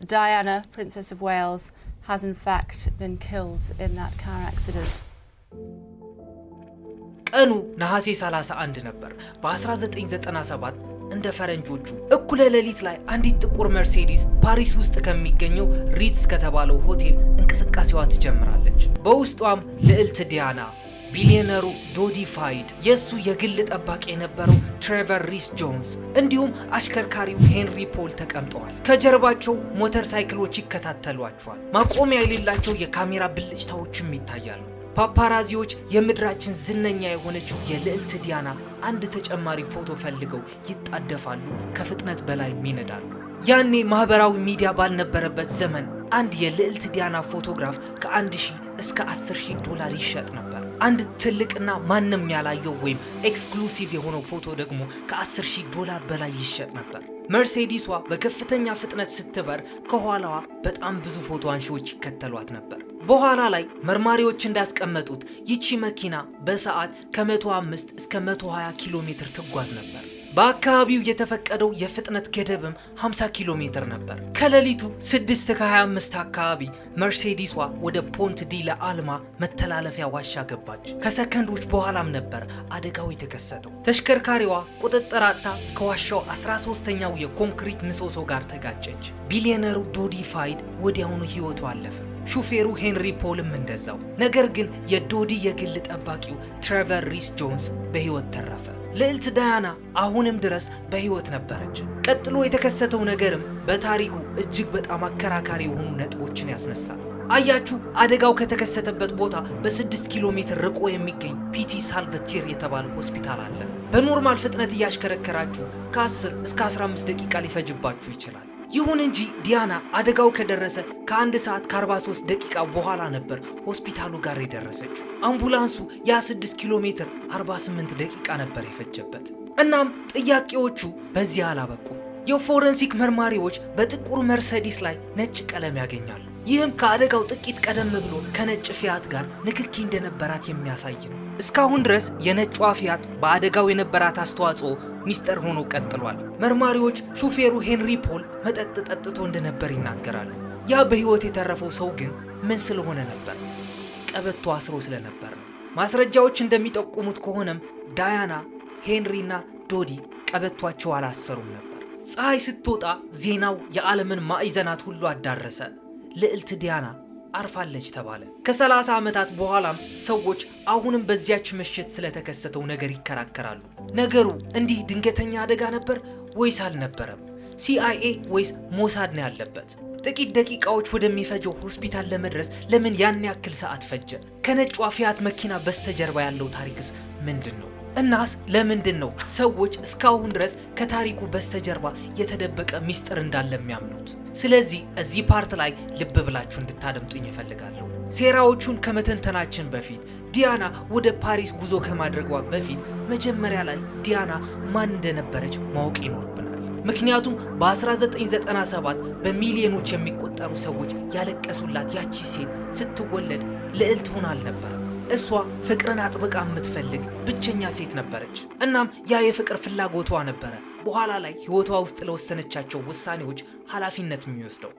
Diana, Princess of Wales, has in fact been killed in that car accident. ቀኑ ነሐሴ 31 ነበር በ1997 እንደ ፈረንጆቹ እኩለ ሌሊት ላይ አንዲት ጥቁር መርሴዲስ ፓሪስ ውስጥ ከሚገኘው ሪትስ ከተባለው ሆቴል እንቅስቃሴዋ ትጀምራለች። በውስጧም ልዕልት ዲያና፣ ቢሊዮነሩ ዶዲ ፋይድ፣ የሱ የግል ጠባቂ የነበረው ትሬቨር ሪስ ጆንስ እንዲሁም አሽከርካሪው ሄንሪ ፖል ተቀምጠዋል። ከጀርባቸው ሞተር ሳይክሎች ይከታተሏቸዋል። ማቆሚያ የሌላቸው የካሜራ ብልጭታዎችም ይታያሉ። ፓፓራዚዎች የምድራችን ዝነኛ የሆነችው የልዕልት ዲያና አንድ ተጨማሪ ፎቶ ፈልገው ይጣደፋሉ፣ ከፍጥነት በላይ ይነዳሉ። ያኔ ማህበራዊ ሚዲያ ባልነበረበት ዘመን አንድ የልዕልት ዲያና ፎቶግራፍ ከ1000 እስከ $10,000 ይሸጥ ነበር። አንድ ትልቅና ማንም ያላየው ወይም ኤክስክሉሲቭ የሆነው ፎቶ ደግሞ ከ10,000 በላይ ይሸጥ ነበር። መርሴዲሷ በከፍተኛ ፍጥነት ስትበር ከኋላዋ በጣም ብዙ ፎቶ አንሺዎች ይከተሏት ነበር። በኋላ ላይ መርማሪዎች እንዳስቀመጡት ይቺ መኪና በሰዓት ከ105 እስከ 120 ኪሎ ሜትር ትጓዝ ነበር። በአካባቢው የተፈቀደው የፍጥነት ገደብም 50 ኪሎ ሜትር ነበር። ከሌሊቱ 6:25 አካባቢ መርሴዲሷ ወደ ፖንት ዲ ለአልማ መተላለፊያ ዋሻ ገባች። ከሰከንዶች በኋላም ነበር አደጋው የተከሰተው። ተሽከርካሪዋ ቁጥጥር አጥታ ከዋሻው 13ኛው የኮንክሪት ምሰሶ ጋር ተጋጨች። ቢሊዮነሩ ዶዲ ፋይድ ወዲያውኑ ህይወቱ አለፈ። ሹፌሩ ሄንሪ ፖልም እንደዛው። ነገር ግን የዶዲ የግል ጠባቂው ትሬቨር ሪስ ጆንስ በህይወት ተረፈ። ልዕልት ዳያና አሁንም ድረስ በህይወት ነበረች። ቀጥሎ የተከሰተው ነገርም በታሪኩ እጅግ በጣም አከራካሪ የሆኑ ነጥቦችን ያስነሳል። አያችሁ፣ አደጋው ከተከሰተበት ቦታ በ6 ኪሎ ሜትር ርቆ የሚገኝ ፒቲ ሳልቫቲር የተባለ ሆስፒታል አለ። በኖርማል ፍጥነት እያሽከረከራችሁ ከ10 እስከ 15 ደቂቃ ሊፈጅባችሁ ይችላል። ይሁን እንጂ ዲያና አደጋው ከደረሰ ከ1 ሰዓት ከ43 ደቂቃ በኋላ ነበር ሆስፒታሉ ጋር የደረሰችው። አምቡላንሱ ያ6 ኪሎ ሜትር 48 ደቂቃ ነበር የፈጀበት። እናም ጥያቄዎቹ በዚህ አላበቁም። የፎረንሲክ መርማሪዎች በጥቁር መርሴዲስ ላይ ነጭ ቀለም ያገኛሉ። ይህም ከአደጋው ጥቂት ቀደም ብሎ ከነጭ ፊያት ጋር ንክኪ እንደነበራት የሚያሳይ ነው። እስካሁን ድረስ የነጯ ፊያት በአደጋው የነበራት አስተዋጽኦ ሚስጥር ሆኖ ቀጥሏል። መርማሪዎች ሹፌሩ ሄንሪ ፖል መጠጥ ጠጥቶ እንደነበር ይናገራሉ። ያ በህይወት የተረፈው ሰው ግን ምን ስለሆነ ነበር? ቀበቶ አስሮ ስለነበር ነው። ማስረጃዎች እንደሚጠቁሙት ከሆነም ዳያና፣ ሄንሪና ዶዲ ቀበቷቸው አላሰሩም ነበር። ፀሐይ ስትወጣ ዜናው የዓለምን ማዕዘናት ሁሉ አዳረሰ። ልዕልት ዲያና አርፋለች ተባለ። ከ30 ዓመታት በኋላም ሰዎች አሁንም በዚያች ምሽት ስለተከሰተው ነገር ይከራከራሉ። ነገሩ እንዲህ ድንገተኛ አደጋ ነበር ወይስ አልነበረም? CIA ወይስ ሞሳድ ነው ያለበት? ጥቂት ደቂቃዎች ወደሚፈጀው ሆስፒታል ለመድረስ ለምን ያን ያክል ሰዓት ፈጀ? ከነጯ ፊያት መኪና በስተጀርባ ያለው ታሪክስ ምንድን ነው? እናስ ለምንድን ነው ሰዎች እስካሁን ድረስ ከታሪኩ በስተጀርባ የተደበቀ ሚስጥር እንዳለ የሚያምኑት? ስለዚህ እዚህ ፓርት ላይ ልብ ብላችሁ እንድታደምጡኝ እፈልጋለሁ። ሴራዎቹን ከመተንተናችን በፊት ዲያና ወደ ፓሪስ ጉዞ ከማድረጓ በፊት መጀመሪያ ላይ ዲያና ማን እንደነበረች ማወቅ ይኖርብናል። ምክንያቱም በ1997 በሚሊዮኖች የሚቆጠሩ ሰዎች ያለቀሱላት ያቺ ሴት ስትወለድ ልዕልት ሆና አልነበረም። እሷ ፍቅርን አጥብቃ የምትፈልግ ብቸኛ ሴት ነበረች። እናም ያ የፍቅር ፍላጎቷ ነበረ በኋላ ላይ ህይወቷ ውስጥ ለወሰነቻቸው ውሳኔዎች ኃላፊነት የሚወስደው።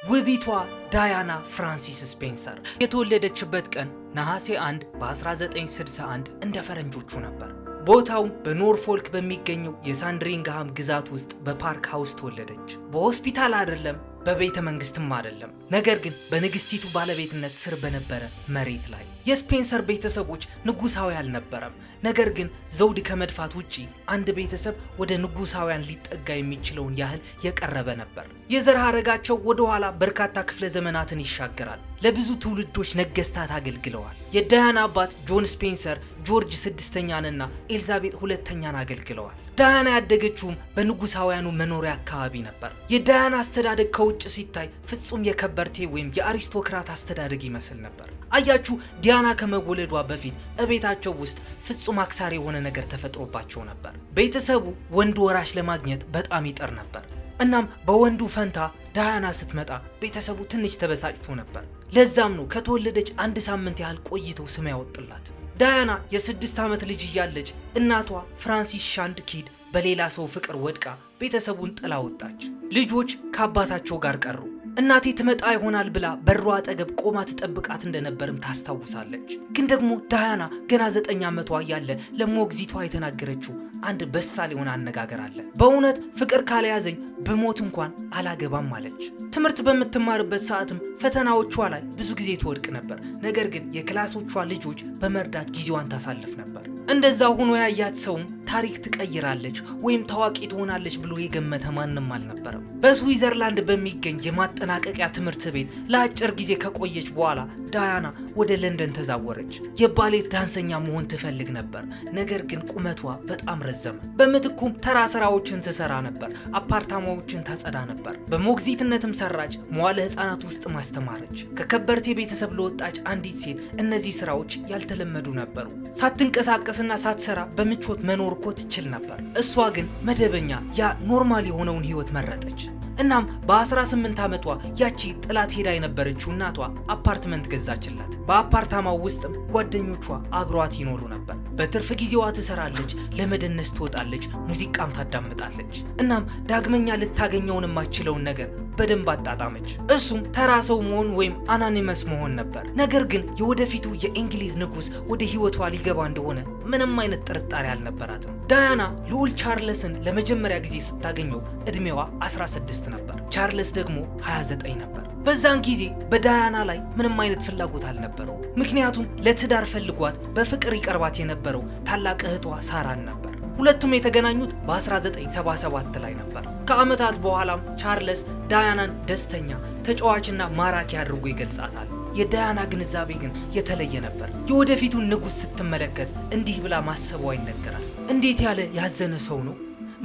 ውቢቷ ዳያና ፍራንሲስ ስፔንሰር የተወለደችበት ቀን ነሐሴ 1 በ1961 እንደ ፈረንጆቹ ነበር። ቦታው በኖርፎልክ በሚገኘው የሳንድሪንግሃም ግዛት ውስጥ በፓርክ ሃውስ ተወለደች። በሆስፒታል አይደለም፣ በቤተ መንግስትም አይደለም፣ ነገር ግን በንግስቲቱ ባለቤትነት ስር በነበረ መሬት ላይ። የስፔንሰር ቤተሰቦች ንጉሳዊ አልነበረም፣ ነገር ግን ዘውድ ከመድፋት ውጪ አንድ ቤተሰብ ወደ ንጉሳውያን ሊጠጋ የሚችለውን ያህል የቀረበ ነበር። የዘር ሐረጋቸው ወደ ኋላ በርካታ ክፍለ ዘመናትን ይሻገራል። ለብዙ ትውልዶች ነገስታት አገልግለዋል። የዳያና አባት ጆን ስፔንሰር ጆርጅ 6ኛንና ኤልዛቤት 2ኛን አገልግለዋል። ዳያና ያደገችውም በንጉሳውያኑ መኖሪያ አካባቢ ነበር። የዳያና አስተዳደግ ከውጭ ሲታይ ፍጹም የከበርቴ ወይም የአሪስቶክራት አስተዳደግ ይመስል ነበር። አያችሁ፣ ዲያና ከመወለዷ በፊት እቤታቸው ውስጥ ፍጹም አክሳሪ የሆነ ነገር ተፈጥሮባቸው ነበር። ቤተሰቡ ወንድ ወራሽ ለማግኘት በጣም ይጥር ነበር። እናም በወንዱ ፈንታ ዳያና ስትመጣ ቤተሰቡ ትንሽ ተበሳጭቶ ነበር። ለዛም ነው ከተወለደች 1 ሳምንት ያህል ቆይተው ስም ያወጡላት። ዳያና የ6 ዓመት ልጅ እያለች እናቷ ፍራንሲስ ሻንድ ኪድ በሌላ ሰው ፍቅር ወድቃ ቤተሰቡን ጥላ ወጣች። ልጆች ከአባታቸው ጋር ቀሩ። እናቴ ትመጣ ይሆናል ብላ በሯ አጠገብ ቆማ ትጠብቃት እንደነበርም ታስታውሳለች። ግን ደግሞ ዳያና ገና 9 ዓመቷ እያለ ለሞግዚቷ የተናገረችው አንድ በሳል የሆነ አነጋገር አለ። በእውነት ፍቅር ካልያዘኝ ብሞት እንኳን አላገባም አለች። ትምህርት በምትማርበት ሰዓትም ፈተናዎቿ ላይ ብዙ ጊዜ ትወድቅ ነበር። ነገር ግን የክላሶቿ ልጆች በመርዳት ጊዜዋን ታሳልፍ ነበር። እንደዛ ሆኖ ያያት ሰውም ታሪክ ትቀይራለች ወይም ታዋቂ ትሆናለች ብሎ የገመተ ማንም አልነበረም። በስዊዘርላንድ በሚገኝ የማጠናቀቂያ ትምህርት ቤት ለአጭር ጊዜ ከቆየች በኋላ ዳያና ወደ ለንደን ተዛወረች። የባሌት ዳንሰኛ መሆን ትፈልግ ነበር፣ ነገር ግን ቁመቷ በጣም ረዘመ። በምትኩም ተራ ስራዎችን ትሰራ ነበር። አፓርታማዎችን ታጸዳ ነበር። በሞግዚትነትም ሰራች። መዋለ ህፃናት ውስጥ ማስተማረች። ከከበርቴ ቤተሰብ ለወጣች አንዲት ሴት እነዚህ ስራዎች ያልተለመዱ ነበሩ። ሳትንቀሳቀስና ሳትሰራ በምቾት መኖር እኮ ትችል ነበር። እሷ ግን መደበኛ ያ ኖርማል የሆነውን ህይወት መረጠች። እናም በ18 ዓመቷ ያቺ ጥላት ሄዳ የነበረችው እናቷ አፓርትመንት ገዛችላት። በአፓርታማው ውስጥም ጓደኞቿ አብሯት ይኖሩ ነበር። በትርፍ ጊዜዋ ትሰራለች፣ ለመደነስ ትወጣለች፣ ሙዚቃም ታዳምጣለች። እናም ዳግመኛ ልታገኘውን የማትችለውን ነገር በደንብ አጣጣመች። እሱም ተራ ሰው መሆን ወይም አናኒመስ መሆን ነበር። ነገር ግን የወደፊቱ የእንግሊዝ ንጉስ ወደ ህይወቷ ሊገባ እንደሆነ ምንም አይነት ጥርጣሬ አልነበራትም። ዳያና ልዑል ቻርለስን ለመጀመሪያ ጊዜ ስታገኘው እድሜዋ 16 ነበር። ቻርለስ ደግሞ 29 ነበር። በዛን ጊዜ በዳያና ላይ ምንም አይነት ፍላጎት አልነበረው። ምክንያቱም ለትዳር ፈልጓት በፍቅር ይቀርባት የነበረው ታላቅ እህቷ ሳራን ነበር። ሁለቱም የተገናኙት በ1977 ላይ ነበር። ከዓመታት በኋላም ቻርለስ ዳያናን ደስተኛ፣ ተጫዋችና ማራኪ አድርጎ ይገልጻታል። የዳያና ግንዛቤ ግን የተለየ ነበር። የወደፊቱን ንጉስ ስትመለከት እንዲህ ብላ ማሰቧ ይነገራል። እንዴት ያለ ያዘነ ሰው ነው!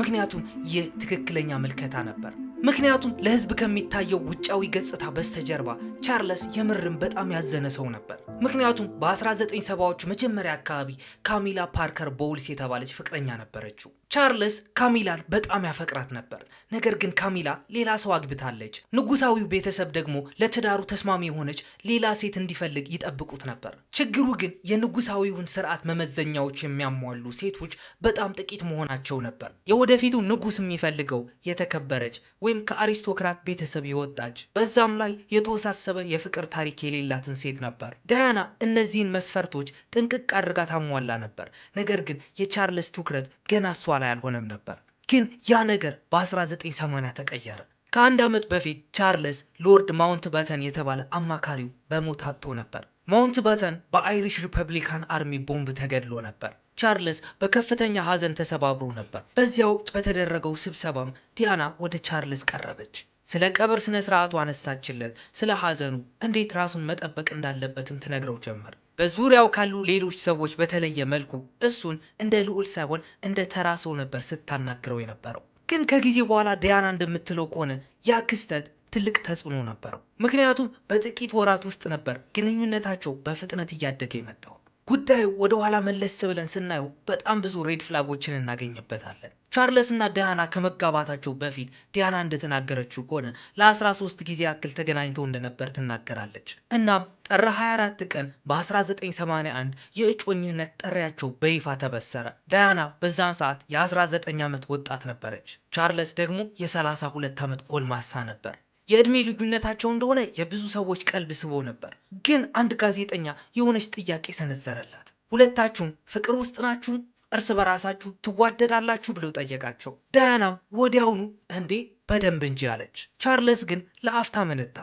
ምክንያቱም ይህ ትክክለኛ ምልከታ ነበር። ምክንያቱም ለህዝብ ከሚታየው ውጫዊ ገጽታ በስተጀርባ ቻርለስ የምርም በጣም ያዘነ ሰው ነበር። ምክንያቱም በ1970ዎቹ መጀመሪያ አካባቢ ካሚላ ፓርከር ቦውልስ የተባለች ፍቅረኛ ነበረችው። ቻርለስ ካሚላን በጣም ያፈቅራት ነበር። ነገር ግን ካሚላ ሌላ ሰው አግብታለች። ንጉሳዊው ቤተሰብ ደግሞ ለትዳሩ ተስማሚ የሆነች ሌላ ሴት እንዲፈልግ ይጠብቁት ነበር። ችግሩ ግን የንጉሳዊውን ስርዓት መመዘኛዎች የሚያሟሉ ሴቶች በጣም ጥቂት መሆናቸው ነበር። የወደፊቱ ንጉስ የሚፈልገው የተከበረች ወይም ከአሪስቶክራት ቤተሰብ የወጣች በዛም ላይ የተወሳሰበ የፍቅር ታሪክ የሌላትን ሴት ነበር። ዳያና እነዚህን መስፈርቶች ጥንቅቅ አድርጋ ታሟላ ነበር። ነገር ግን የቻርለስ ትኩረት ገና እሷ ላይ አልሆነም ነበር። ግን ያ ነገር በ1980 ተቀየረ። ከአንድ ዓመት በፊት ቻርለስ ሎርድ ማውንት ባተን የተባለ አማካሪው በሞት አጥቶ ነበር። ማውንት ባተን በአይሪሽ ሪፐብሊካን አርሚ ቦምብ ተገድሎ ነበር። ቻርለስ በከፍተኛ ሐዘን ተሰባብሮ ነበር። በዚያ ወቅት በተደረገው ስብሰባም ዲያና ወደ ቻርለስ ቀረበች። ስለ ቀብር ስነ ስርዓቱ አነሳችለት። ስለ ሐዘኑ እንዴት ራሱን መጠበቅ እንዳለበትም ትነግረው ጀመር። በዙሪያው ካሉ ሌሎች ሰዎች በተለየ መልኩ እሱን እንደ ልዑል ሳይሆን እንደ ተራ ሰው ነበር ስታናግረው የነበረው። ግን ከጊዜ በኋላ ዲያና እንደምትለው ከሆነ ያ ክስተት ትልቅ ተጽዕኖ ነበረው። ምክንያቱም በጥቂት ወራት ውስጥ ነበር ግንኙነታቸው በፍጥነት እያደገ የመጣው። ጉዳዩ ወደ ኋላ መለስ ብለን ስናየው በጣም ብዙ ሬድ ፍላጎችን እናገኝበታለን። ቻርለስ እና ዳያና ከመጋባታቸው በፊት ዲያና እንደተናገረችው ከሆነ ለ13 ጊዜ ያክል ተገናኝተው እንደነበር ትናገራለች። እናም ጥር 24 ቀን በ1981 የእጮኝነት ጥሪያቸው በይፋ ተበሰረ። ዳያና በዛን ሰዓት የ19 ዓመት ወጣት ነበረች። ቻርለስ ደግሞ የ32 ዓመት ጎልማሳ ነበር። የእድሜ ልዩነታቸው እንደሆነ የብዙ ሰዎች ቀልብ ስቦ ነበር። ግን አንድ ጋዜጠኛ የሆነች ጥያቄ ሰነዘረላት። ሁለታችሁም ፍቅር ውስጥ ናችሁ? እርስ በራሳችሁ ትዋደዳላችሁ? ብለው ጠየቃቸው። ዳያናም ወዲያውኑ እንዴ በደንብ እንጂ አለች። ቻርለስ ግን ለአፍታ መነታ።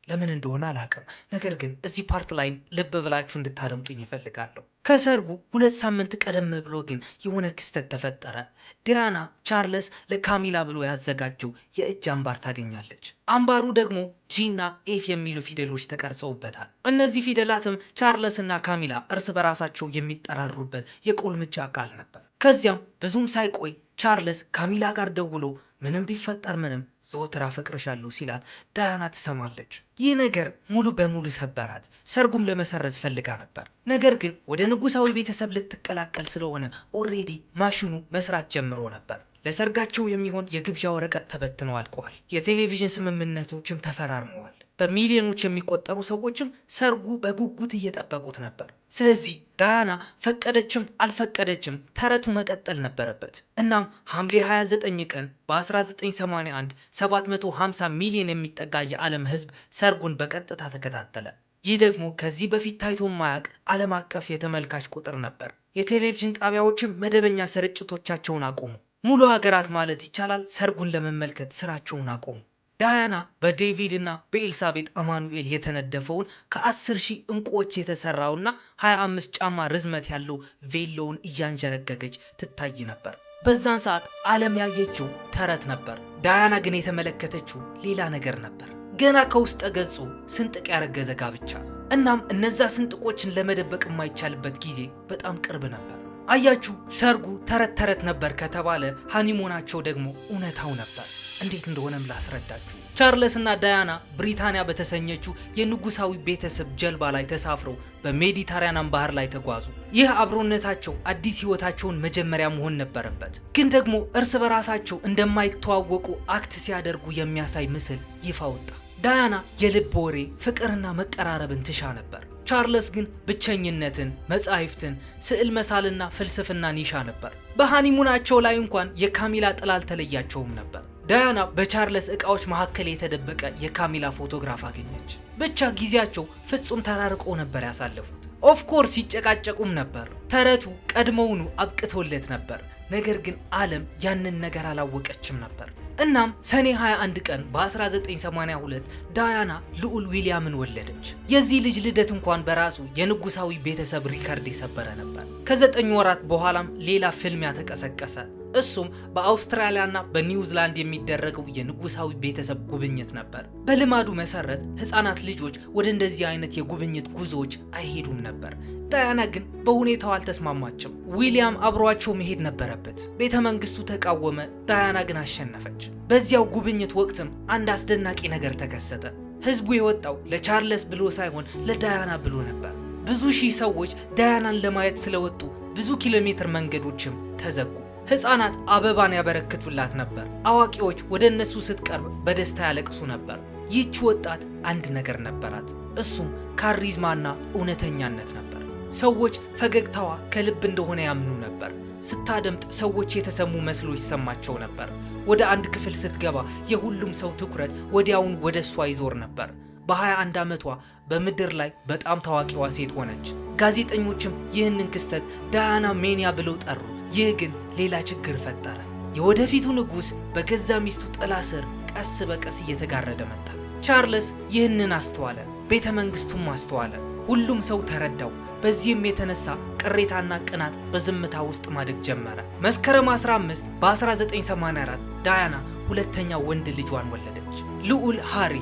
ለምን እንደሆነ አላውቅም። ነገር ግን እዚህ ፓርት ላይ ልብ ብላችሁ እንድታደምጡኝ ይፈልጋለሁ። ከሰርጉ 2 ሳምንት ቀደም ብሎ ግን የሆነ ክስተት ተፈጠረ። ዲያና ቻርለስ ለካሚላ ብሎ ያዘጋጀው የእጅ አምባር ታገኛለች። አምባሩ ደግሞ ጂና ኤፍ የሚሉ ፊደሎች ተቀርጸውበታል። እነዚህ ፊደላትም ቻርለስ እና ካሚላ እርስ በራሳቸው የሚጠራሩበት የቁልምጫ ቃል ነበር። ከዚያም ብዙም ሳይቆይ ቻርለስ ካሚላ ጋር ደውሎ ምንም ቢፈጠር ምንም ዘወትር አፈቅርሻለሁ ሲላት ዳያና ትሰማለች። ይህ ነገር ሙሉ በሙሉ ሰበራት። ሰርጉም ለመሰረዝ ፈልጋ ነበር። ነገር ግን ወደ ንጉሳዊ ቤተሰብ ልትቀላቀል ስለሆነ ኦሬዲ ማሽኑ መስራት ጀምሮ ነበር። ለሰርጋቸው የሚሆን የግብዣ ወረቀት ተበትነው አልቀዋል። የቴሌቪዥን ስምምነቶችም ተፈራርመዋል። በሚሊዮኖች የሚቆጠሩ ሰዎችም ሰርጉ በጉጉት እየጠበቁት ነበር። ስለዚህ ዳያና ፈቀደችም አልፈቀደችም ተረቱ መቀጠል ነበረበት። እናም ሐምሌ 29 ቀን በ1981 750 ሚሊዮን የሚጠጋ የዓለም ሕዝብ ሰርጉን በቀጥታ ተከታተለ። ይህ ደግሞ ከዚህ በፊት ታይቶ ማያውቅ ዓለም አቀፍ የተመልካች ቁጥር ነበር። የቴሌቪዥን ጣቢያዎችም መደበኛ ስርጭቶቻቸውን አቆሙ። ሙሉ ሀገራት ማለት ይቻላል ሰርጉን ለመመልከት ስራቸውን አቆሙ። ዳያና በዴቪድ እና በኤልሳቤጥ አማኑኤል የተነደፈውን ከ10,000 ዕንቁዎች የተሰራውና 25 ጫማ ርዝመት ያለው ቬሎውን እያንጀረገገች ትታይ ነበር። በዛን ሰዓት ዓለም ያየችው ተረት ነበር። ዳያና ግን የተመለከተችው ሌላ ነገር ነበር። ገና ከውስጠ ገጹ ስንጥቅ ያረገዘ ጋብቻ። እናም እነዛ ስንጥቆችን ለመደበቅ የማይቻልበት ጊዜ በጣም ቅርብ ነበር። አያችሁ፣ ሰርጉ ተረት ነበር ከተባለ ሃኒሞናቸው ደግሞ እውነታው ነበር። እንዴት እንደሆነም ላስረዳችሁ። ቻርለስ እና ዳያና ብሪታንያ በተሰኘችው የንጉሳዊ ቤተሰብ ጀልባ ላይ ተሳፍረው በሜዲተራኒያን ባህር ላይ ተጓዙ። ይህ አብሮነታቸው አዲስ ህይወታቸውን መጀመሪያ መሆን ነበረበት። ግን ደግሞ እርስ በራሳቸው እንደማይተዋወቁ አክት ሲያደርጉ የሚያሳይ ምስል ይፋ ወጣ። ዳያና የልብ ወሬ፣ ፍቅርና መቀራረብን ትሻ ነበር። ቻርለስ ግን ብቸኝነትን፣ መጻሕፍትን፣ ስዕል መሳልና ፍልስፍናን ይሻ ነበር። በሃኒሙናቸው ላይ እንኳን የካሚላ ጥላ አልተለያቸውም ነበር። ዳያና በቻርለስ ዕቃዎች መካከል የተደበቀ የካሚላ ፎቶግራፍ አገኘች። ብቻ ጊዜያቸው ፍጹም ተራርቆ ነበር ያሳለፉት። ኦፍኮርስ ይጨቃጨቁም ነበር። ተረቱ ቀድሞውኑ አብቅቶለት ነበር። ነገር ግን ዓለም ያንን ነገር አላወቀችም ነበር። እናም ሰኔ 21 ቀን በ1982 ዳያና ልዑል ዊሊያምን ወለደች። የዚህ ልጅ ልደት እንኳን በራሱ የንጉሳዊ ቤተሰብ ሪከርድ የሰበረ ነበር። ከ9 ወራት በኋላም ሌላ ፍልሚያ ተቀሰቀሰ። እሱም በአውስትራሊያና በኒውዚላንድ የሚደረገው የንጉሳዊ ቤተሰብ ጉብኝት ነበር። በልማዱ መሰረት ህፃናት ልጆች ወደ እንደዚህ አይነት የጉብኝት ጉዞዎች አይሄዱም ነበር። ዳያና ግን በሁኔታው አልተስማማችም። ዊሊያም አብሯቸው መሄድ ነበረበት። ቤተ መንግስቱ ተቃወመ። ዳያና ግን አሸነፈች። በዚያው ጉብኝት ወቅትም አንድ አስደናቂ ነገር ተከሰተ። ህዝቡ የወጣው ለቻርለስ ብሎ ሳይሆን ለዳያና ብሎ ነበር። ብዙ ሺህ ሰዎች ዳያናን ለማየት ስለወጡ ብዙ ኪሎ ሜትር መንገዶችም ተዘጉ። ህፃናት አበባን ያበረክቱላት ነበር። አዋቂዎች ወደ እነሱ ስትቀርብ በደስታ ያለቅሱ ነበር። ይህች ወጣት አንድ ነገር ነበራት። እሱም ካሪዝማና እውነተኛነት ነበር። ሰዎች ፈገግታዋ ከልብ እንደሆነ ያምኑ ነበር። ስታደምጥ ሰዎች የተሰሙ መስሎ ይሰማቸው ነበር። ወደ አንድ ክፍል ስትገባ የሁሉም ሰው ትኩረት ወዲያውን ወደ እሷ ይዞር ነበር። በ21 ዓመቷ በምድር ላይ በጣም ታዋቂዋ ሴት ሆነች። ጋዜጠኞችም ይህንን ክስተት ዳያና ሜኒያ ብለው ጠሩት። ይህ ግን ሌላ ችግር ፈጠረ። የወደፊቱ ንጉሥ በገዛ ሚስቱ ጥላ ስር ቀስ በቀስ እየተጋረደ መጣ። ቻርለስ ይህንን አስተዋለ። ቤተ መንግስቱም አስተዋለ። ሁሉም ሰው ተረዳው። በዚህም የተነሳ ቅሬታና ቅናት በዝምታ ውስጥ ማደግ ጀመረ። መስከረም 15 በ1984 ዳያና ሁለተኛ ወንድ ልጇን ወለደች፣ ልዑል ሃሪ።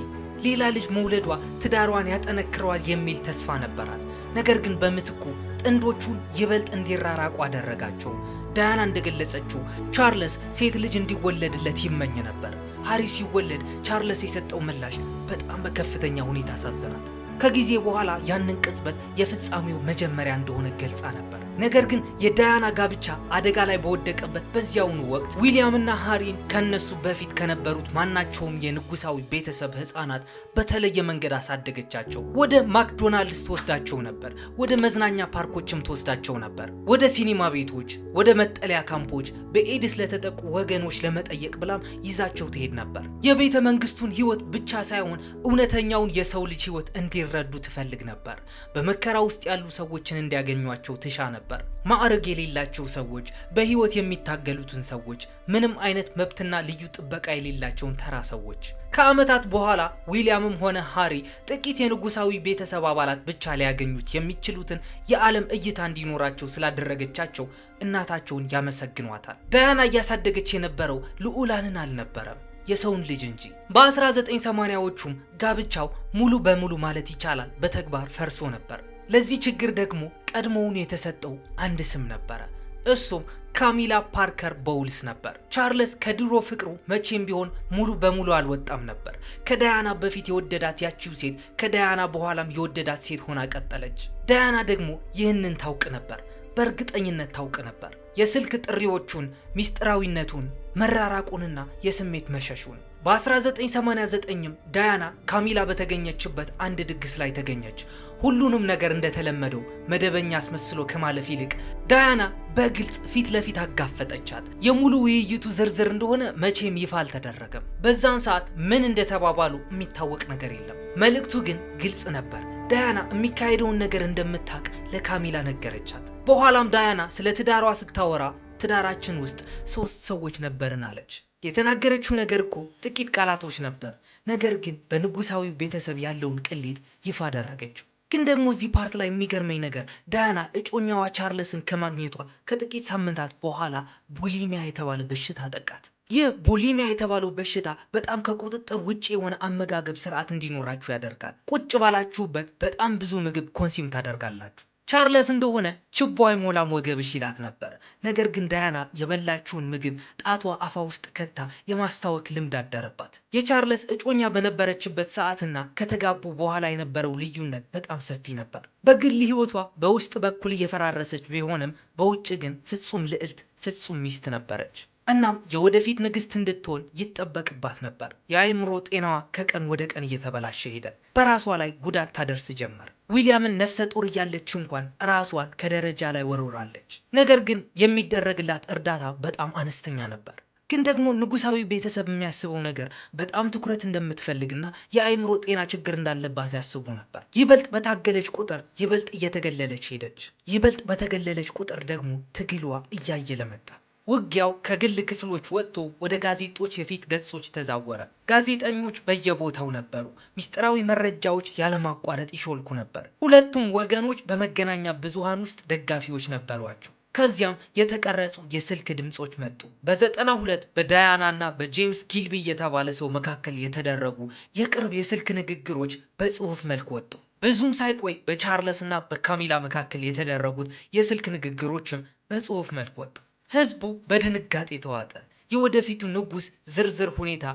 ሌላ ልጅ መውለዷ ትዳሯን ያጠነክረዋል የሚል ተስፋ ነበራት። ነገር ግን በምትኩ ጥንዶቹን ይበልጥ እንዲራራቁ አደረጋቸው። ዳያና እንደገለጸችው ቻርለስ ሴት ልጅ እንዲወለድለት ይመኝ ነበር። ሃሪ ሲወለድ ቻርለስ የሰጠው ምላሽ በጣም በከፍተኛ ሁኔታ አሳዘናት። ከጊዜ በኋላ ያንን ቅጽበት የፍጻሜው መጀመሪያ እንደሆነ ገልጻ ነበር። ነገር ግን የዳያና ጋብቻ አደጋ ላይ በወደቀበት በዚያውኑ ወቅት ዊሊያምና ሃሪን ከነሱ በፊት ከነበሩት ማናቸውም የንጉሳዊ ቤተሰብ ህፃናት በተለየ መንገድ አሳደገቻቸው። ወደ ማክዶናልድስ ትወስዳቸው ነበር። ወደ መዝናኛ ፓርኮችም ትወስዳቸው ነበር። ወደ ሲኒማ ቤቶች፣ ወደ መጠለያ ካምፖች፣ በኤድስ ለተጠቁ ወገኖች ለመጠየቅ ብላም ይዛቸው ትሄድ ነበር። የቤተ መንግስቱን ህይወት ብቻ ሳይሆን እውነተኛውን የሰው ልጅ ህይወት እንዲረዱ ትፈልግ ነበር። በመከራ ውስጥ ያሉ ሰዎችን እንዲያገኟቸው ትሻ ነበር። ማዕረግ የሌላቸው ሰዎች፣ በህይወት የሚታገሉትን ሰዎች፣ ምንም አይነት መብትና ልዩ ጥበቃ የሌላቸውን ተራ ሰዎች። ከዓመታት በኋላ ዊሊያምም ሆነ ሃሪ ጥቂት የንጉሳዊ ቤተሰብ አባላት ብቻ ሊያገኙት የሚችሉትን የዓለም እይታ እንዲኖራቸው ስላደረገቻቸው እናታቸውን ያመሰግኗታል። ዳያና እያሳደገች የነበረው ልዑላንን አልነበረም፣ የሰውን ልጅ እንጂ። በ1980ዎቹም ጋብቻው ሙሉ በሙሉ ማለት ይቻላል በተግባር ፈርሶ ነበር። ለዚህ ችግር ደግሞ ቀድሞውን የተሰጠው አንድ ስም ነበረ። እሱም ካሚላ ፓርከር ቦውልስ ነበር። ቻርለስ ከድሮ ፍቅሩ መቼም ቢሆን ሙሉ በሙሉ አልወጣም ነበር። ከዳያና በፊት የወደዳት ያቺው ሴት ከዳያና በኋላም የወደዳት ሴት ሆና ቀጠለች። ዳያና ደግሞ ይህንን ታውቅ ነበር። በእርግጠኝነት ታውቅ ነበር። የስልክ ጥሪዎቹን፣ ሚስጥራዊነቱን፣ መራራቁንና የስሜት መሸሹን። በ1989ም ዳያና ካሚላ በተገኘችበት አንድ ድግስ ላይ ተገኘች። ሁሉንም ነገር እንደተለመደው መደበኛ አስመስሎ ከማለፍ ይልቅ ዳያና በግልጽ ፊት ለፊት አጋፈጠቻት። የሙሉ ውይይቱ ዝርዝር እንደሆነ መቼም ይፋ አልተደረገም። በዛን ሰዓት ምን እንደተባባሉ የሚታወቅ ነገር የለም። መልእክቱ ግን ግልጽ ነበር። ዳያና የሚካሄደውን ነገር እንደምታውቅ ለካሚላ ነገረቻት። በኋላም ዳያና ስለ ትዳሯ ስታወራ ትዳራችን ውስጥ 3 ሰዎች ነበርን አለች። የተናገረችው ነገር እኮ ጥቂት ቃላቶች ነበር፣ ነገር ግን በንጉሳዊ ቤተሰብ ያለውን ቅሌት ይፋ አደረገችው። ግን ደግሞ እዚህ ፓርት ላይ የሚገርመኝ ነገር ዳያና እጮኛዋ ቻርለስን ከማግኘቷ ከጥቂት ሳምንታት በኋላ ቡሊሚያ የተባለ በሽታ አጠቃት። ይህ ቡሊሚያ የተባለው በሽታ በጣም ከቁጥጥር ውጭ የሆነ አመጋገብ ስርዓት እንዲኖራችሁ ያደርጋል። ቁጭ ባላችሁበት በጣም ብዙ ምግብ ኮንሱም ታደርጋላችሁ። ቻርለስ እንደሆነ ችቦ አይሞላም ወገብሽ ይላት ነበር። ነገር ግን ዳያና የበላችውን ምግብ ጣቷ አፋ ውስጥ ከታ የማስታወክ ልምድ አደረባት። የቻርለስ እጮኛ በነበረችበት ሰዓትና ከተጋቡ በኋላ የነበረው ልዩነት በጣም ሰፊ ነበር። በግል ህይወቷ በውስጥ በኩል እየፈራረሰች ቢሆንም በውጭ ግን ፍጹም ልዕልት፣ ፍጹም ሚስት ነበረች። እናም የወደፊት ንግስት እንድትሆን ይጠበቅባት ነበር። የአእምሮ ጤናዋ ከቀን ወደ ቀን እየተበላሸ ሄደ። በራሷ ላይ ጉዳት ታደርስ ጀመር። ዊሊያምን ነፍሰ ጡር እያለች እንኳን ራሷን ከደረጃ ላይ ወርውራለች። ነገር ግን የሚደረግላት እርዳታ በጣም አነስተኛ ነበር። ግን ደግሞ ንጉሳዊ ቤተሰብ የሚያስበው ነገር በጣም ትኩረት እንደምትፈልግና የአእምሮ ጤና ችግር እንዳለባት ያስቡ ነበር። ይበልጥ በታገለች ቁጥር ይበልጥ እየተገለለች ሄደች። ይበልጥ በተገለለች ቁጥር ደግሞ ትግሏ እያየለ መጣ። ውጊያው ከግል ክፍሎች ወጥቶ ወደ ጋዜጦች የፊት ገጾች ተዛወረ። ጋዜጠኞች በየቦታው ነበሩ። ሚስጥራዊ መረጃዎች ያለማቋረጥ ይሾልኩ ነበር። ሁለቱም ወገኖች በመገናኛ ብዙሃን ውስጥ ደጋፊዎች ነበሯቸው። ከዚያም የተቀረጹ የስልክ ድምጾች መጡ። በ92 በዳያና እና በጄምስ ጊልቢ የተባለ ሰው መካከል የተደረጉ የቅርብ የስልክ ንግግሮች በጽሁፍ መልክ ወጡ። ብዙም ሳይቆይ በቻርለስ እና በካሚላ መካከል የተደረጉት የስልክ ንግግሮችም በጽሁፍ መልክ ወጡ። ህዝቡ በድንጋጤ ተዋጠ። የወደፊቱ ንጉስ ዝርዝር ሁኔታ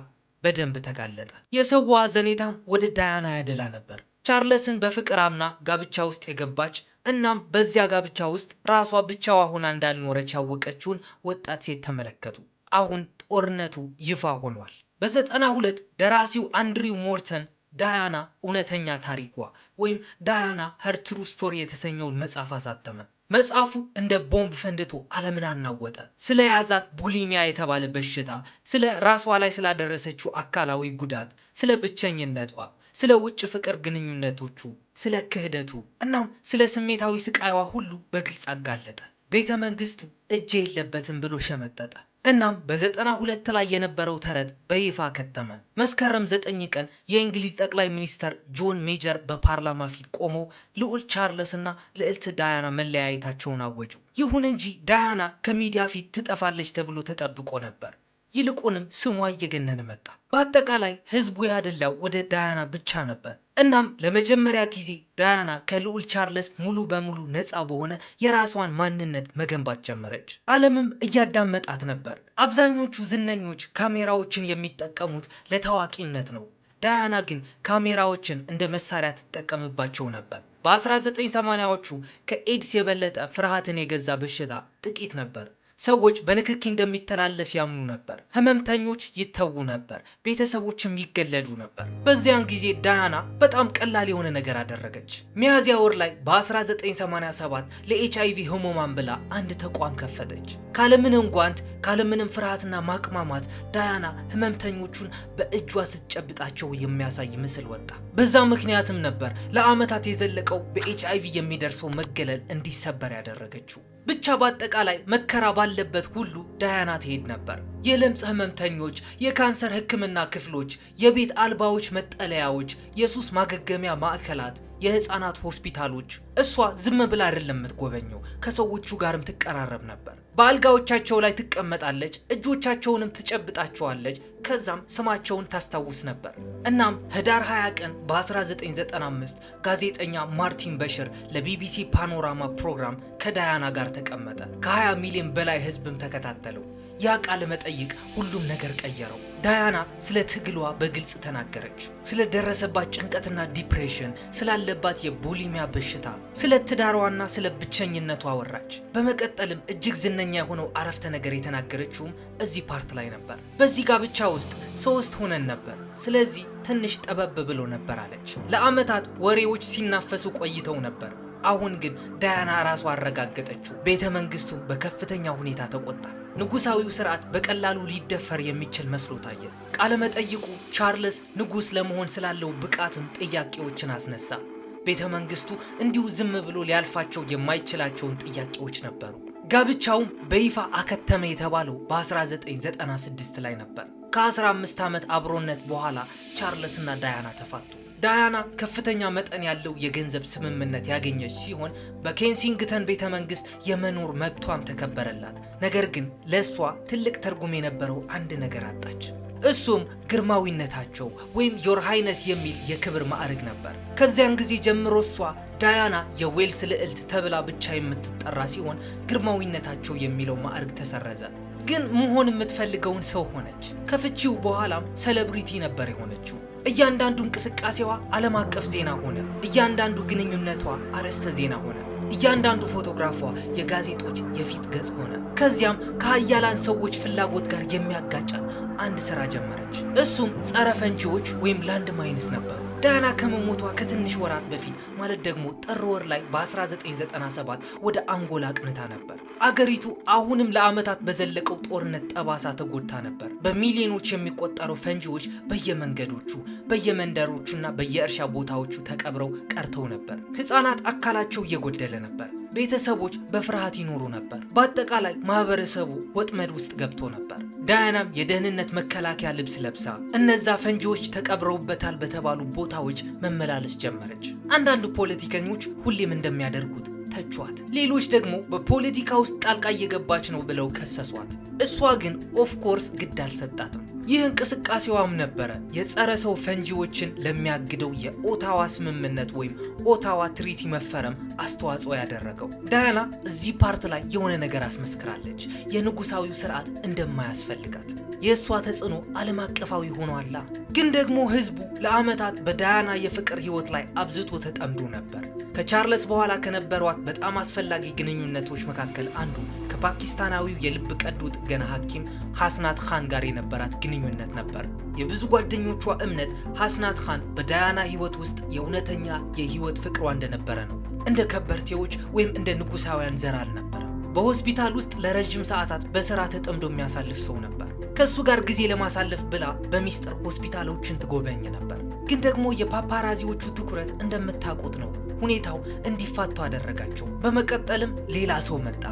በደንብ ተጋለጠ። የሰው አዘኔታም ወደ ዳያና ያደላ ነበር። ቻርለስን በፍቅር አምና ጋብቻ ውስጥ የገባች እናም በዚያ ጋብቻ ውስጥ ራሷ ብቻዋ ሆና እንዳልኖረች ያወቀችውን ወጣት ሴት ተመለከቱ። አሁን ጦርነቱ ይፋ ሆኗል። በ92 ደራሲው አንድሪው ሞርተን ዳያና እውነተኛ ታሪኳ ወይም ዳያና ሄር ትሩ ስቶሪ የተሰኘውን መጽሐፍ አሳተመ። መጽሐፉ እንደ ቦምብ ፈንድቶ ዓለምን አናወጠ። ስለ ያዛት ቡሊሚያ የተባለ በሽታ፣ ስለ ራሷ ላይ ስላደረሰችው አካላዊ ጉዳት፣ ስለ ብቸኝነቷ፣ ስለ ውጭ ፍቅር ግንኙነቶቹ፣ ስለ ክህደቱ እናም ስለ ስሜታዊ ስቃይዋ ሁሉ በግልጽ አጋለጠ። ቤተ መንግስቱ እጅ የለበትም ብሎ ሸመጠጠ። እናም በ92 ላይ የነበረው ተረት በይፋ ከተመ። መስከረም 9 ቀን የእንግሊዝ ጠቅላይ ሚኒስተር ጆን ሜጀር በፓርላማ ፊት ቆመው ልዑል ቻርለስ እና ልዕልት ዳያና መለያየታቸውን አወጁ። ይሁን እንጂ ዳያና ከሚዲያ ፊት ትጠፋለች ተብሎ ተጠብቆ ነበር። ይልቁንም ስሟ እየገነነ መጣ። በአጠቃላይ ህዝቡ ያደላው ወደ ዳያና ብቻ ነበር። እናም ለመጀመሪያ ጊዜ ዳያና ከልዑል ቻርለስ ሙሉ በሙሉ ነፃ በሆነ የራሷን ማንነት መገንባት ጀመረች። ዓለምም እያዳመጣት ነበር። አብዛኞቹ ዝነኞች ካሜራዎችን የሚጠቀሙት ለታዋቂነት ነው። ዳያና ግን ካሜራዎችን እንደ መሳሪያ ትጠቀምባቸው ነበር። በ1980ዎቹ ከኤድስ የበለጠ ፍርሃትን የገዛ በሽታ ጥቂት ነበር። ሰዎች በንክኪ እንደሚተላለፍ ያምኑ ነበር። ህመምተኞች ይተዉ ነበር። ቤተሰቦችም ይገለሉ ነበር። በዚያን ጊዜ ዳያና በጣም ቀላል የሆነ ነገር አደረገች። ሚያዝያ ወር ላይ በ1987 ለኤችአይቪ ህሙማን ብላ አንድ ተቋም ከፈተች። ካለምንም ጓንት፣ ካለምንም ፍርሃትና ማቅማማት ዳያና ህመምተኞቹን በእጇ ስትጨብጣቸው የሚያሳይ ምስል ወጣ። በዛ ምክንያትም ነበር ለዓመታት የዘለቀው በኤችአይቪ የሚደርሰው መገለል እንዲሰበር ያደረገችው። ብቻ በአጠቃላይ መከራ ባለበት ሁሉ ዳያና ትሄድ ነበር። የለምጽ ህመምተኞች፣ የካንሰር ህክምና ክፍሎች፣ የቤት አልባዎች መጠለያዎች፣ የሱስ ማገገሚያ ማዕከላት፣ የህፃናት ሆስፒታሎች። እሷ ዝም ብላ አይደለም የምትጎበኘው፣ ከሰዎቹ ጋርም ትቀራረብ ነበር። በአልጋዎቻቸው ላይ ትቀመጣለች፣ እጆቻቸውንም ትጨብጣቸዋለች። ከዛም ስማቸውን ታስታውስ ነበር። እናም ህዳር 20 ቀን በ1995 ጋዜጠኛ ማርቲን በሽር ለቢቢሲ ፓኖራማ ፕሮግራም ከዳያና ጋር ተቀመጠ። ከ20 ሚሊዮን በላይ ህዝብም ተከታተለው። ያ ቃለ መጠይቅ ሁሉም ነገር ቀየረው። ዳያና ስለ ትግሏ በግልጽ ተናገረች። ስለ ደረሰባት ጭንቀትና ዲፕሬሽን፣ ስላለባት የቡሊሚያ በሽታ፣ ስለ ትዳሯና ስለ ብቸኝነቷ አወራች። በመቀጠልም እጅግ ዝነኛ የሆነው አረፍተ ነገር የተናገረችውም እዚህ ፓርት ላይ ነበር። በዚህ ጋብቻ ውስጥ 3 ሆነን ነበር፣ ስለዚህ ትንሽ ጠበብ ብሎ ነበር አለች። ለዓመታት ወሬዎች ሲናፈሱ ቆይተው ነበር። አሁን ግን ዳያና ራሷ አረጋገጠችው። ቤተ መንግስቱ በከፍተኛ ሁኔታ ተቆጣ። ንጉሳዊው ስርዓት በቀላሉ ሊደፈር የሚችል መስሎ ታየ። ቃለ መጠይቁ ቻርልስ ንጉስ ለመሆን ስላለው ብቃትም ጥያቄዎችን አስነሳ። ቤተ መንግስቱ እንዲሁ ዝም ብሎ ሊያልፋቸው የማይችላቸውን ጥያቄዎች ነበሩ። ጋብቻውም በይፋ አከተመ የተባለው በ1996 ላይ ነበር። ከ15 ዓመት አብሮነት በኋላ ቻርልስና ዳያና ተፋቱ። ዳያና ከፍተኛ መጠን ያለው የገንዘብ ስምምነት ያገኘች ሲሆን በኬንሲንግተን ቤተ መንግስት የመኖር መብቷም ተከበረላት። ነገር ግን ለእሷ ትልቅ ትርጉም የነበረው አንድ ነገር አጣች። እሱም ግርማዊነታቸው ወይም ዮር ሃይነስ የሚል የክብር ማዕረግ ነበር። ከዚያን ጊዜ ጀምሮ እሷ ዳያና የዌልስ ልዕልት ተብላ ብቻ የምትጠራ ሲሆን ግርማዊነታቸው የሚለው ማዕረግ ተሰረዘ። ግን መሆን የምትፈልገውን ሰው ሆነች። ከፍቺው በኋላም ሴሌብሪቲ ነበር የሆነችው። እያንዳንዱ እንቅስቃሴዋ ዓለም አቀፍ ዜና ሆነ። እያንዳንዱ ግንኙነቷ አርዕስተ ዜና ሆነ። እያንዳንዱ ፎቶግራፏ የጋዜጦች የፊት ገጽ ሆነ። ከዚያም ከሀያላን ሰዎች ፍላጎት ጋር የሚያጋጫት አንድ ስራ ጀመረች። እሱም ጸረ ፈንጂዎች ወይም ላንድ ማይንስ ነበሩ። ዳያና ከመሞቷ ከትንሽ ወራት በፊት ማለት ደግሞ ጥር ወር ላይ በ1997 ወደ አንጎላ አቅንታ ነበር። አገሪቱ አሁንም ለዓመታት በዘለቀው ጦርነት ጠባሳ ተጎድታ ነበር። በሚሊዮኖች የሚቆጠሩ ፈንጂዎች በየመንገዶቹ፣ በየመንደሮቹና በየእርሻ ቦታዎቹ ተቀብረው ቀርተው ነበር። ሕፃናት አካላቸው እየጎደለ ነበር። ቤተሰቦች በፍርሃት ይኖሩ ነበር። በአጠቃላይ ማህበረሰቡ ወጥመድ ውስጥ ገብቶ ነበር። ዳያናም የደህንነት መከላከያ ልብስ ለብሳ እነዛ ፈንጂዎች ተቀብረውበታል በተባሉ ቦታዎች መመላለስ ጀመረች። አንዳንድ ፖለቲከኞች ሁሌም እንደሚያደርጉት ተቿት፣ ሌሎች ደግሞ በፖለቲካ ውስጥ ጣልቃ እየገባች ነው ብለው ከሰሷት። እሷ ግን ኦፍኮርስ ግድ አልሰጣትም። ይህ እንቅስቃሴዋም ነበረ የጸረ ሰው ፈንጂዎችን ለሚያግደው የኦታዋ ስምምነት ወይም ኦታዋ ትሪቲ መፈረም አስተዋጽኦ ያደረገው። ዳያና እዚህ ፓርት ላይ የሆነ ነገር አስመስክራለች፣ የንጉሳዊው ስርዓት እንደማያስፈልጋት። የእሷ ተጽዕኖ ዓለም አቀፋዊ ሆኗላ። ግን ደግሞ ህዝቡ ለዓመታት በዳያና የፍቅር ህይወት ላይ አብዝቶ ተጠምዶ ነበር። ከቻርልስ በኋላ ከነበሯት በጣም አስፈላጊ ግንኙነቶች መካከል አንዱ ከፓኪስታናዊው የልብ ቀዶ ጥገና ሐኪም ሐስናት ኻን ጋር የነበራት ግንኙነት ነበር። የብዙ ጓደኞቿ እምነት ሐስናት ኻን በዳያና ህይወት ውስጥ የእውነተኛ የህይወት ፍቅሯ እንደነበረ ነው። እንደ ከበርቴዎች ወይም እንደ ንጉሳውያን ዘር አልነበረም። በሆስፒታል ውስጥ ለረጅም ሰዓታት በስራ ተጠምዶ የሚያሳልፍ ሰው ነበር። ከሱ ጋር ጊዜ ለማሳለፍ ብላ በሚስጥር ሆስፒታሎችን ትጎበኝ ነበር። ግን ደግሞ የፓፓራዚዎቹ ትኩረት እንደምታውቁት ነው ሁኔታው እንዲፋቱ አደረጋቸው። በመቀጠልም ሌላ ሰው መጣ፣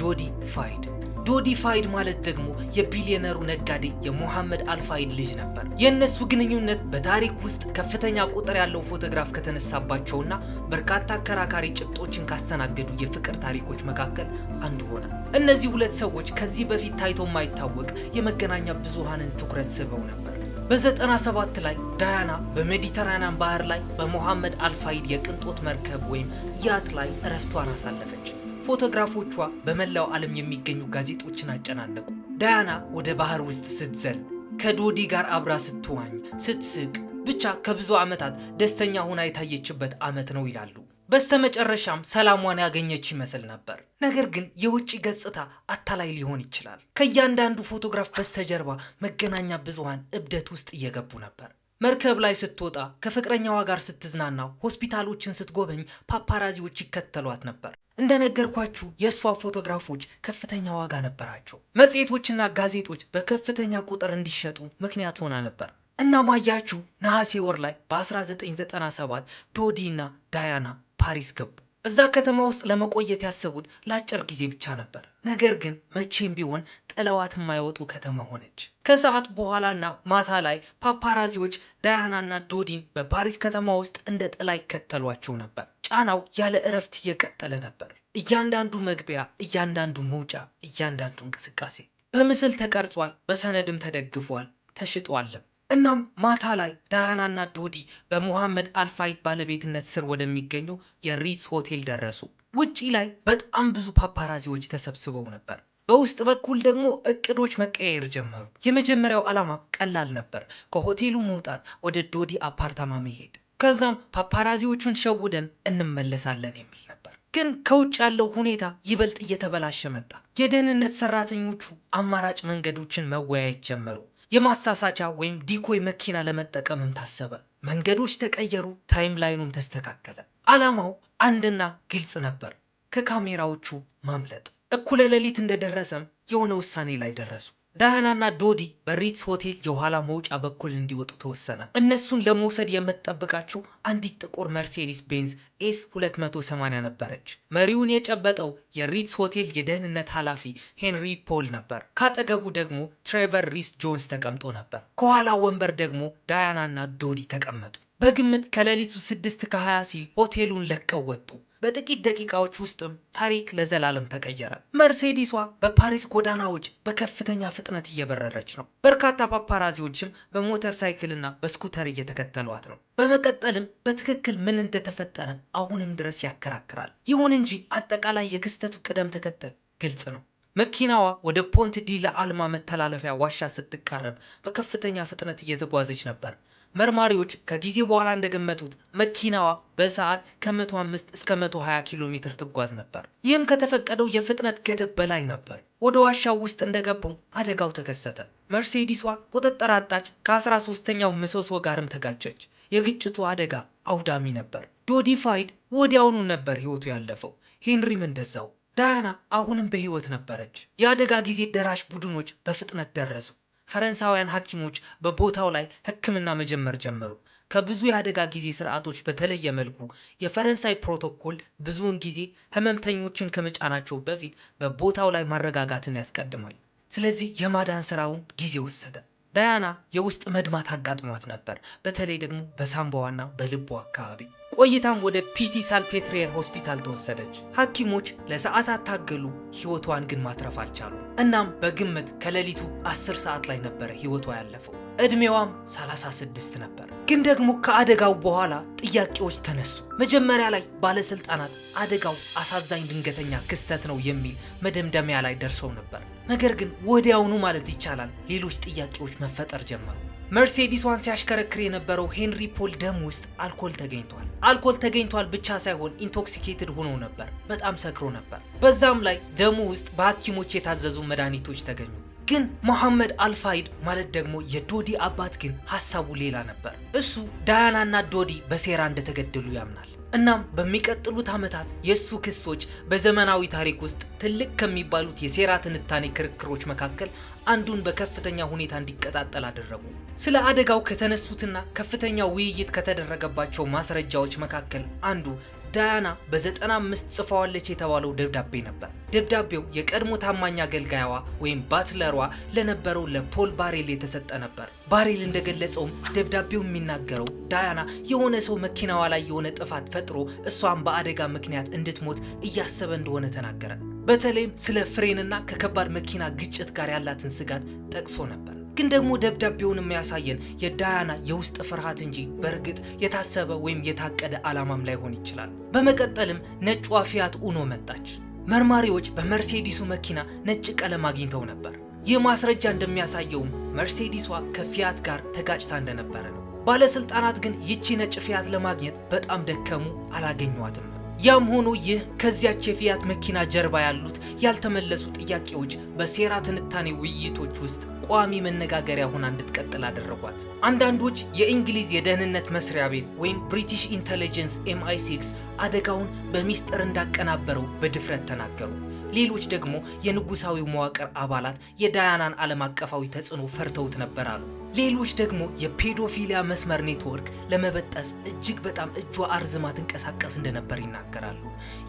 ዶዲ ፋይድ። ዶዲ ፋይድ ማለት ደግሞ የቢሊዮነሩ ነጋዴ የሞሐመድ አልፋይድ ልጅ ነበር። የእነሱ ግንኙነት በታሪክ ውስጥ ከፍተኛ ቁጥር ያለው ፎቶግራፍ ከተነሳባቸውና በርካታ አከራካሪ ጭብጦችን ካስተናገዱ የፍቅር ታሪኮች መካከል አንዱ ሆነ። እነዚህ ሁለት ሰዎች ከዚህ በፊት ታይቶ የማይታወቅ የመገናኛ ብዙሃንን ትኩረት ስበው ነበር። በ97 ላይ ዳያና በሜዲተራኒያን ባህር ላይ በሞሐመድ አልፋይድ የቅንጦት መርከብ ወይም ያት ላይ እረፍቷን አሳለፈች። ፎቶግራፎቿ በመላው ዓለም የሚገኙ ጋዜጦችን አጨናነቁ። ዳያና ወደ ባህር ውስጥ ስትዘል፣ ከዶዲ ጋር አብራ ስትዋኝ፣ ስትስቅ፣ ብቻ ከብዙ ዓመታት ደስተኛ ሆና የታየችበት ዓመት ነው ይላሉ። በስተመጨረሻም ሰላሟን ያገኘች ይመስል ነበር። ነገር ግን የውጭ ገጽታ አታላይ ሊሆን ይችላል። ከእያንዳንዱ ፎቶግራፍ በስተጀርባ መገናኛ ብዙሃን እብደት ውስጥ እየገቡ ነበር። መርከብ ላይ ስትወጣ፣ ከፍቅረኛዋ ጋር ስትዝናና፣ ሆስፒታሎችን ስትጎበኝ ፓፓራዚዎች ይከተሏት ነበር። እንደነገርኳችሁ የእሷ ፎቶግራፎች ከፍተኛ ዋጋ ነበራቸው። መጽሔቶችና ጋዜጦች በከፍተኛ ቁጥር እንዲሸጡ ምክንያት ሆና ነበር። እና ማያችሁ ነሐሴ ወር ላይ በ1997 ዶዲ እና ዳያና ፓሪስ ገቡ። እዛ ከተማ ውስጥ ለመቆየት ያሰቡት ለአጭር ጊዜ ብቻ ነበር። ነገር ግን መቼም ቢሆን ጥለዋት የማይወጡ ከተማ ሆነች። ከሰዓት በኋላና ማታ ላይ ፓፓራዚዎች ዳያናና ዶዲን በፓሪስ ከተማ ውስጥ እንደ ጥላ ይከተሏቸው ነበር። ጫናው ያለ እረፍት እየቀጠለ ነበር። እያንዳንዱ መግቢያ፣ እያንዳንዱ መውጫ፣ እያንዳንዱ እንቅስቃሴ በምስል ተቀርጿል፣ በሰነድም ተደግፏል፣ ተሽጧልም። እናም ማታ ላይ ዳያናና ዶዲ በሞሐመድ አልፋይድ ባለቤትነት ስር ወደሚገኘው የሪትስ ሆቴል ደረሱ። ውጪ ላይ በጣም ብዙ ፓፓራዚዎች ተሰብስበው ነበር። በውስጥ በኩል ደግሞ እቅዶች መቀየር ጀመሩ። የመጀመሪያው ዓላማ ቀላል ነበር፣ ከሆቴሉ መውጣት፣ ወደ ዶዲ አፓርታማ መሄድ፣ ከዛም ፓፓራዚዎቹን ሸውደን እንመለሳለን የሚል ነበር። ግን ከውጭ ያለው ሁኔታ ይበልጥ እየተበላሸ መጣ። የደህንነት ሰራተኞቹ አማራጭ መንገዶችን መወያየት ጀመሩ። የማሳሳቻ ወይም ዲኮይ መኪና ለመጠቀምም ታሰበ። መንገዶች ተቀየሩ፣ ታይም ላይኑም ተስተካከለ። ዓላማው አንድና ግልጽ ነበር፣ ከካሜራዎቹ ማምለጥ። እኩለ ሌሊት እንደደረሰም የሆነ ውሳኔ ላይ ደረሱ። ዳያናና ዶዲ በሪትስ ሆቴል የኋላ መውጫ በኩል እንዲወጡ ተወሰነ። እነሱን ለመውሰድ የምትጠብቃቸው አንዲት ጥቁር መርሴዲስ ቤንዝ ኤስ 280 ነበረች። መሪውን የጨበጠው የሪትስ ሆቴል የደህንነት ኃላፊ ሄንሪ ፖል ነበር። ካጠገቡ ደግሞ ትሬቨር ሪስ ጆንስ ተቀምጦ ነበር። ከኋላ ወንበር ደግሞ ዳያናና ዶዲ ተቀመጡ። በግምት ከሌሊቱ 6:20 ሲል ሆቴሉን ለቀው ወጡ። በጥቂት ደቂቃዎች ውስጥም ታሪክ ለዘላለም ተቀየረ። መርሴዲሷ በፓሪስ ጎዳናዎች በከፍተኛ ፍጥነት እየበረረች ነው። በርካታ ፓፓራዚዎችም በሞተር ሳይክልና በስኩተር እየተከተሏት ነው። በመቀጠልም በትክክል ምን እንደተፈጠረ አሁንም ድረስ ያከራክራል። ይሁን እንጂ አጠቃላይ የክስተቱ ቅደም ተከተል ግልጽ ነው። መኪናዋ ወደ ፖንት ዲ ለአልማ መተላለፊያ ዋሻ ስትቃረብ በከፍተኛ ፍጥነት እየተጓዘች ነበር። መርማሪዎች ከጊዜ በኋላ እንደገመቱት መኪናዋ በሰዓት ከ105 እስከ 120 ኪሎ ሜትር ትጓዝ ነበር። ይህም ከተፈቀደው የፍጥነት ገደብ በላይ ነበር። ወደ ዋሻው ውስጥ እንደገቡ አደጋው ተከሰተ። መርሴዲሷ ቁጥጥር አጣች፣ ከ13ኛው ምሰሶ ጋርም ተጋጨች። የግጭቱ አደጋ አውዳሚ ነበር። ዶዲ ፋይድ ወዲያውኑ ነበር ህይወቱ ያለፈው። ሄንሪም እንደዛው። ዳያና አሁንም በህይወት ነበረች። የአደጋ ጊዜ ደራሽ ቡድኖች በፍጥነት ደረሱ። ፈረንሳውያን ሐኪሞች በቦታው ላይ ሕክምና መጀመር ጀመሩ። ከብዙ የአደጋ ጊዜ ስርዓቶች በተለየ መልኩ የፈረንሳይ ፕሮቶኮል ብዙውን ጊዜ ህመምተኞችን ከመጫናቸው በፊት በቦታው ላይ ማረጋጋትን ያስቀድማል። ስለዚህ የማዳን ስራውን ጊዜ ወሰደ። ዳያና የውስጥ መድማት አጋጥሟት ነበር፣ በተለይ ደግሞ በሳምባዋና በልቧ አካባቢ። ቆይታም ወደ ፒቲ ሳልፔትሪየር ሆስፒታል ተወሰደች። ሐኪሞች ለሰዓታት ታገሉ፣ ህይወቷን ግን ማትረፍ አልቻሉም። እናም በግምት ከሌሊቱ 10 ሰዓት ላይ ነበረ ህይወቷ ያለፈው። እድሜዋም 36 ነበር። ግን ደግሞ ከአደጋው በኋላ ጥያቄዎች ተነሱ። መጀመሪያ ላይ ባለስልጣናት አደጋው አሳዛኝ ድንገተኛ ክስተት ነው የሚል መደምደሚያ ላይ ደርሰው ነበር። ነገር ግን ወዲያውኑ ማለት ይቻላል ሌሎች ጥያቄዎች መፈጠር ጀመሩ። መርሴዲሷን ሲያሽከረክር የነበረው ሄንሪ ፖል ደም ውስጥ አልኮል ተገኝቷል። አልኮል ተገኝቷል ብቻ ሳይሆን ኢንቶክሲኬትድ ሆኖ ነበር፣ በጣም ሰክሮ ነበር። በዛም ላይ ደሙ ውስጥ በሐኪሞች የታዘዙ መድኃኒቶች ተገኙ። ግን መሐመድ አልፋይድ ማለት ደግሞ የዶዲ አባት ግን ሐሳቡ ሌላ ነበር። እሱ ዳያናና ዶዲ በሴራ እንደተገደሉ ያምናል። እናም በሚቀጥሉት ዓመታት የሱ ክሶች በዘመናዊ ታሪክ ውስጥ ትልቅ ከሚባሉት የሴራ ትንታኔ ክርክሮች መካከል አንዱን በከፍተኛ ሁኔታ እንዲቀጣጠል አደረጉ። ስለ አደጋው ከተነሱትና ከፍተኛ ውይይት ከተደረገባቸው ማስረጃዎች መካከል አንዱ ዳያና በ95 ጽፈዋለች የተባለው ደብዳቤ ነበር። ደብዳቤው የቀድሞ ታማኝ አገልጋይዋ ወይም ባትለሯ ለነበረው ለፖል ባሬል የተሰጠ ነበር። ባሬል እንደገለጸውም ደብዳቤው የሚናገረው ዳያና የሆነ ሰው መኪናዋ ላይ የሆነ ጥፋት ፈጥሮ እሷን በአደጋ ምክንያት እንድትሞት እያሰበ እንደሆነ ተናገረ። በተለይም ስለ ፍሬንና ከከባድ መኪና ግጭት ጋር ያላትን ስጋት ጠቅሶ ነበር። ግን ደግሞ ደብዳቤውን የሚያሳየን የዳያና የውስጥ ፍርሃት እንጂ በእርግጥ የታሰበ ወይም የታቀደ ዓላማም ላይሆን ይችላል። በመቀጠልም ነጯ ፊያት ኡኖ መጣች። መርማሪዎች በመርሴዲሱ መኪና ነጭ ቀለም አግኝተው ነበር። ይህ ማስረጃ እንደሚያሳየውም መርሴዲሷ ከፊያት ጋር ተጋጭታ እንደነበረ ነው። ባለስልጣናት ግን ይቺ ነጭ ፊያት ለማግኘት በጣም ደከሙ፣ አላገኟትም። ያም ሆኖ ይህ ከዚያች የፊያት መኪና ጀርባ ያሉት ያልተመለሱ ጥያቄዎች በሴራ ትንታኔ ውይይቶች ውስጥ ቋሚ መነጋገሪያ ሆና እንድትቀጥል አደረጓት። አንዳንዶች የእንግሊዝ የደህንነት መስሪያ ቤት ወይም ብሪቲሽ ኢንተለጀንስ MI6 አደጋውን በሚስጥር እንዳቀናበረው በድፍረት ተናገሩ። ሌሎች ደግሞ የንጉሳዊው መዋቅር አባላት የዳያናን ዓለም አቀፋዊ ተጽዕኖ ፈርተውት ነበር አሉ። ሌሎች ደግሞ የፔዶፊሊያ መስመር ኔትወርክ ለመበጠስ እጅግ በጣም እጇ አርዝማ ትንቀሳቀስ እንደነበር ይናገራሉ።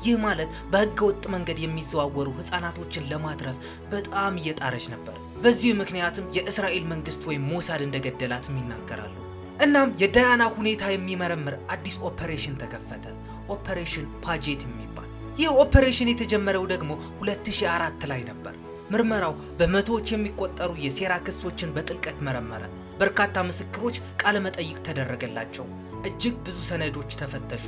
ይህ ማለት በህገ ወጥ መንገድ የሚዘዋወሩ ህፃናቶችን ለማትረፍ በጣም እየጣረች ነበር። በዚህ ምክንያትም የእስራኤል መንግስት ወይም ሞሳድ እንደገደላትም ይናገራሉ። እናም የዳያና ሁኔታ የሚመረምር አዲስ ኦፐሬሽን ተከፈተ፣ ኦፐሬሽን ፓጄት የሚባል። ይህ ኦፐሬሽን የተጀመረው ደግሞ 2004 ላይ ነበር። ምርመራው በመቶዎች የሚቆጠሩ የሴራ ክሶችን በጥልቀት መረመረ። በርካታ ምስክሮች ቃለ መጠይቅ ተደረገላቸው። እጅግ ብዙ ሰነዶች ተፈተሹ።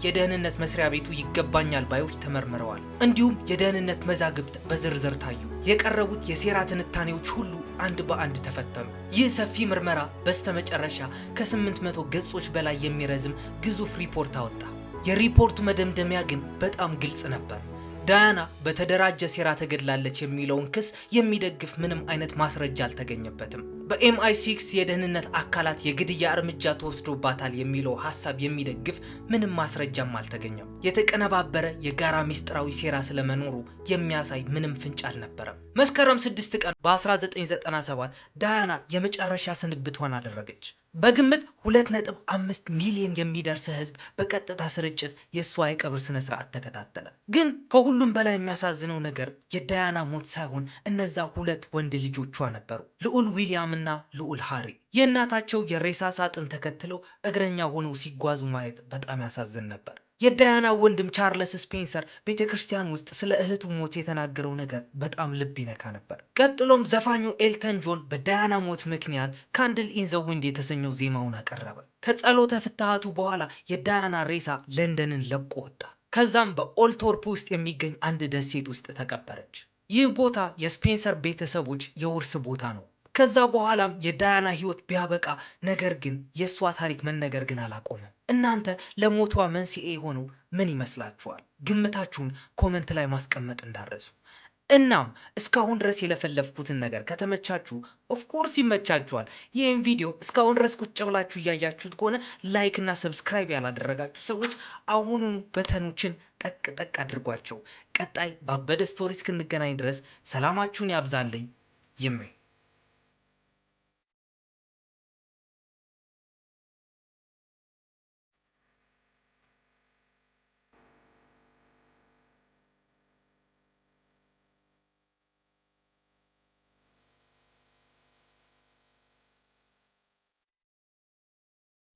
የደህንነት መስሪያ ቤቱ ይገባኛል ባዮች ተመርምረዋል። እንዲሁም የደህንነት መዛግብት በዝርዝር ታዩ። የቀረቡት የሴራ ትንታኔዎች ሁሉ አንድ በአንድ ተፈተኑ። ይህ ሰፊ ምርመራ በስተመጨረሻ ከ800 ገጾች በላይ የሚረዝም ግዙፍ ሪፖርት አወጣ። የሪፖርቱ መደምደሚያ ግን በጣም ግልጽ ነበር። ዳያና በተደራጀ ሴራ ተገድላለች የሚለውን ክስ የሚደግፍ ምንም አይነት ማስረጃ አልተገኘበትም። በኤምአይ6 የደህንነት አካላት የግድያ እርምጃ ተወስዶባታል የሚለው ሐሳብ የሚደግፍ ምንም ማስረጃም አልተገኘም። የተቀነባበረ የጋራ ሚስጥራዊ ሴራ ስለመኖሩ የሚያሳይ ምንም ፍንጭ አልነበረም። መስከረም 6 ቀን በ1997 ዳያና የመጨረሻ ስንብቷን አደረገች። በግምት 2.5 ሚሊዮን የሚደርስ ህዝብ በቀጥታ ስርጭት የእሷ የቀብር ስነ ስርዓት ተከታተለ። ግን ከሁሉም በላይ የሚያሳዝነው ነገር የዳያና ሞት ሳይሆን እነዛ ሁለት ወንድ ልጆቿ ነበሩ፣ ልዑል ዊሊያም እና ልዑል ሃሪ። የእናታቸው የሬሳ ሳጥን ተከትለው እግረኛ ሆነው ሲጓዙ ማየት በጣም ያሳዝን ነበር። የዳያና ወንድም ቻርለስ ስፔንሰር ቤተክርስቲያን ውስጥ ስለ እህቱ ሞት የተናገረው ነገር በጣም ልብ ይነካ ነበር። ቀጥሎም ዘፋኙ ኤልተን ጆን በዳያና ሞት ምክንያት ካንድል ኢን ዘ ዊንድ የተሰኘው ዜማውን አቀረበ። ከጸሎተ ፍትሃቱ በኋላ የዳያና ሬሳ ለንደንን ለቆ ወጣ። ከዛም በኦልቶርፕ ውስጥ የሚገኝ አንድ ደሴት ውስጥ ተቀበረች። ይህ ቦታ የስፔንሰር ቤተሰቦች የውርስ ቦታ ነው። ከዛ በኋላም የዳያና ህይወት ቢያበቃ፣ ነገር ግን የእሷ ታሪክ መነገር ግን አላቆመም። እናንተ ለሞቷ መንስኤ የሆነው ምን ይመስላችኋል? ግምታችሁን ኮመንት ላይ ማስቀመጥ እንዳረሱ። እናም እስካሁን ድረስ የለፈለፍኩትን ነገር ከተመቻችሁ ኦፍኮርስ ይመቻችኋል። ይህን ቪዲዮ እስካሁን ድረስ ቁጭ ብላችሁ እያያችሁት ከሆነ ላይክ እና ሰብስክራይብ ያላደረጋችሁ ሰዎች አሁኑን በተኖችን ጠቅ ጠቅ አድርጓቸው። ቀጣይ ባበደ ስቶሪ እስክንገናኝ ድረስ ሰላማችሁን ያብዛልኝ። ይመኝ